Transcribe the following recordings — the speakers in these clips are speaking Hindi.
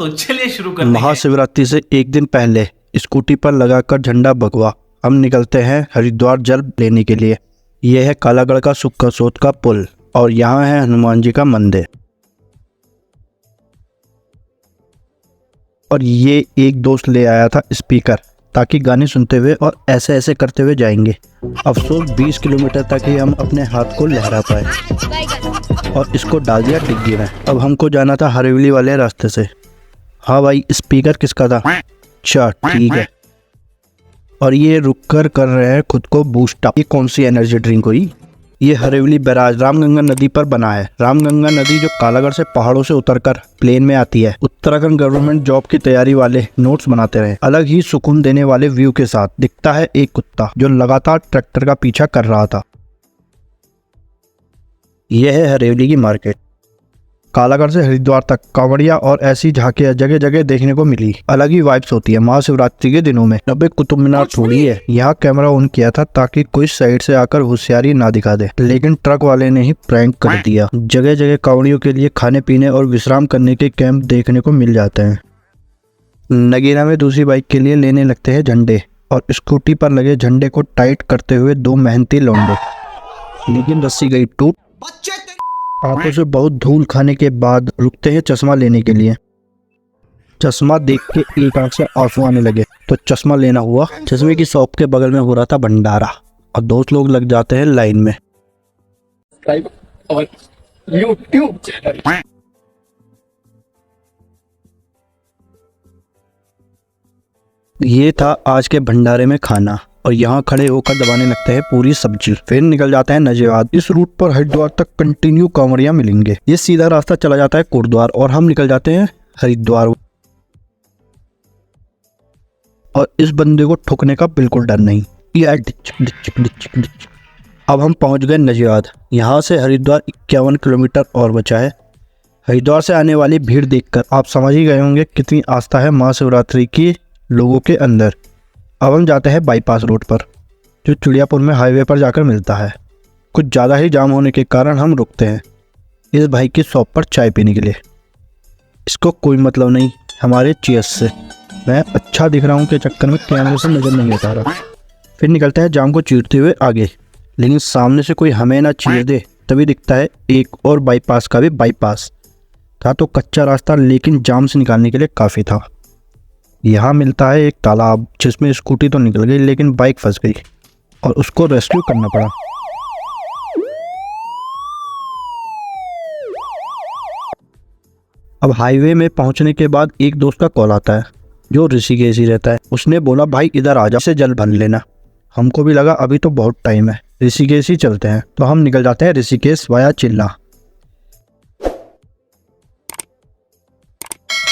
तो चलिए शुरू करते हैं। महाशिवरात्रि से एक दिन पहले स्कूटी पर लगाकर झंडा भगवा हम निकलते हैं हरिद्वार जल लेने के लिए। यह है कालागढ़ का सुक्कासोत का पुल और यहाँ है हनुमान जी का मंदिर। और ये एक दोस्त ले आया था स्पीकर ताकि गाने सुनते हुए और ऐसे ऐसे करते हुए जाएंगे। अफसोस 20 किलोमीटर तक ही हम अपने हाथ को लहरा पाए और इसको डाल दिया डिग्गी में। अब हमको जाना था हरेवली वाले रास्ते से। हाँ भाई, स्पीकर किसका था? अच्छा ठीक है। और ये रुककर कर रहे हैं खुद को बूस्ट अप। ये कौन सी एनर्जी ड्रिंक हुई? ये हरेवली बैराज रामगंगा नदी पर बना है। रामगंगा नदी जो कालागढ़ से पहाड़ों से उतरकर प्लेन में आती है। उत्तराखंड गवर्नमेंट जॉब की तैयारी वाले नोट्स बनाते रहे। अलग ही सुकून देने वाले व्यू के साथ दिखता है एक कुत्ता जो लगातार ट्रैक्टर का पीछा कर रहा था। यह है हरेवली की मार्केट। कालागढ़ से हरिद्वार तक कांवड़िया और ऐसी झांकियां जगह जगह देखने को मिली। अलग ही वाइब्स होती है महाशिवरात्रि के दिनों में। अब एक कुतुब मीनार थोड़ी है। यहाँ कैमरा ऑन किया था ताकि कोई साइड से आकर होशियारी ना दिखा दे, लेकिन ट्रक वाले ने ही प्रैंक कर दिया। जगह जगह कांवड़ियों के लिए खाने पीने और विश्राम करने के कैंप देखने को मिल जाते हैं। नगीना में दूसरी बाइक के लिए लेने लगते हैं झंडे और स्कूटी पर लगे झंडे को टाइट करते हुए दो मेहनती लौंडे, लेकिन रस्सी गई टूट। आंखों से बहुत धूल खाने के बाद रुकते हैं चश्मा लेने के लिए। चश्मा देख के एक आंख से आंसू आने लगे तो चश्मा लेना हुआ। चश्मे की शॉप के बगल में हो रहा था भंडारा और दोस्त लोग लग जाते हैं लाइन में। और YouTube चैनल। ये था आज के भंडारे में खाना और यहाँ खड़े होकर दबाने लगते हैं पूरी सब्जी। फिर निकल जाते हैं नजेवाद। इस रूट पर हरिद्वार तक कंटिन्यू कांवड़ियाँ मिलेंगे। ये सीधा रास्ता चला जाता है कोटद्वार और हम निकल जाते हैं हरिद्वार। और इस बंदे को ठुकने का बिल्कुल डर नहीं। अब हम पहुंच गए नजेवाद। यहाँ से हरिद्वार 51 किलोमीटर और बचा है। हरिद्वार से आने वाली भीड़ देखकर आप समझ ही गए होंगे कितनी आस्था है महाशिवरात्रि की लोगों के अंदर। अब हम जाते हैं बाईपास रोड पर जो चिड़ियापुर में हाईवे पर जाकर मिलता है। कुछ ज़्यादा ही जाम होने के कारण हम रुकते हैं इस भाई की शॉप पर चाय पीने के लिए। इसको कोई मतलब नहीं हमारे चीयर्स से। मैं अच्छा दिख रहा हूँ के चक्कर में कैमरे से नज़र नहीं आता रहा। फिर निकलता है जाम को चीरते हुए आगे, लेकिन सामने से कोई हमें ना चीर दे। तभी दिखता है एक और बाईपास का भी बाईपास था। तो कच्चा रास्ता लेकिन जाम से निकालने के लिए काफ़ी था। यहाँ मिलता है एक तालाब जिसमें स्कूटी तो निकल गई लेकिन बाइक फंस गई और उसको रेस्क्यू करना पड़ा। अब हाईवे में पहुंचने के बाद एक दोस्त का कॉल आता है जो ऋषिकेश ही रहता है। उसने बोला भाई इधर आ जा, से जल भर लेना। हमको भी लगा अभी तो बहुत टाइम है, ऋषिकेश ही चलते हैं। तो हम निकल जाते हैं ऋषिकेश वाया चिल्ला।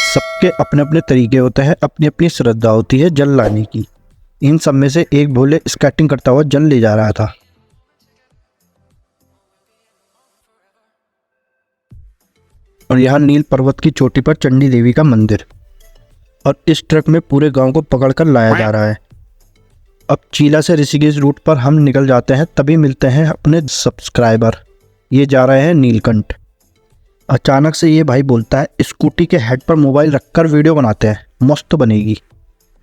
सबके अपने अपने तरीके होते हैं, अपनी अपनी श्रद्धा होती है जल लाने की। इन सब में से एक भोले स्केटिंग करता हुआ जल ले जा रहा था। और यहाँ नील पर्वत की चोटी पर चंडी देवी का मंदिर। और इस ट्रक में पूरे गांव को पकड़कर लाया जा रहा है। अब चीला से ऋषिकेश रूट पर हम निकल जाते हैं। तभी मिलते हैं अपने सब्सक्राइबर। ये जा रहे हैं नीलकंठ। अचानक से ये भाई बोलता है स्कूटी के हेड पर मोबाइल रखकर वीडियो बनाते हैं, मस्त बनेगी।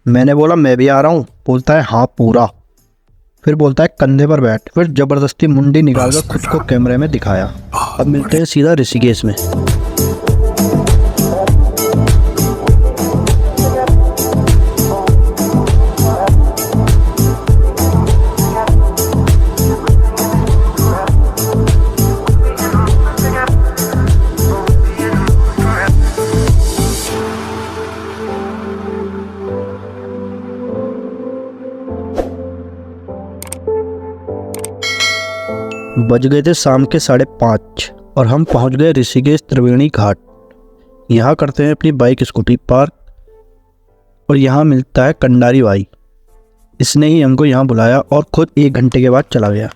मैंने बोला मैं भी आ रहा हूँ। बोलता है हाँ पूरा। फिर बोलता है कंधे पर बैठ। फिर जबरदस्ती मुंडी निकालकर खुद को कैमरे में दिखाया। अब मिलते हैं सीधा ऋषिकेश में। बज गए थे शाम के 5:30 और हम पहुंच गए ऋषिकेश त्रिवेणी घाट। यहाँ करते हैं अपनी बाइक स्कूटी पार्क और यहाँ मिलता है कंडारी भाई। इसने ही हमको यहाँ बुलाया और खुद 1 घंटे के बाद चला गया।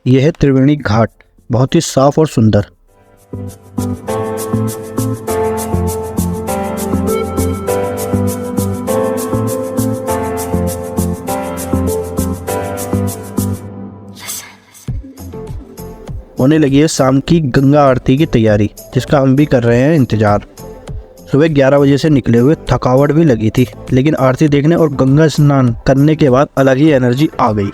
यह है त्रिवेणी घाट, बहुत ही साफ और सुंदर। होने लगी है शाम की गंगा आरती की तैयारी, जिसका हम भी कर रहे हैं इंतजार। सुबह 11 बजे से निकले हुए थकावट भी लगी थी, लेकिन आरती देखने और गंगा स्नान करने के बाद अलग ही एनर्जी आ गई।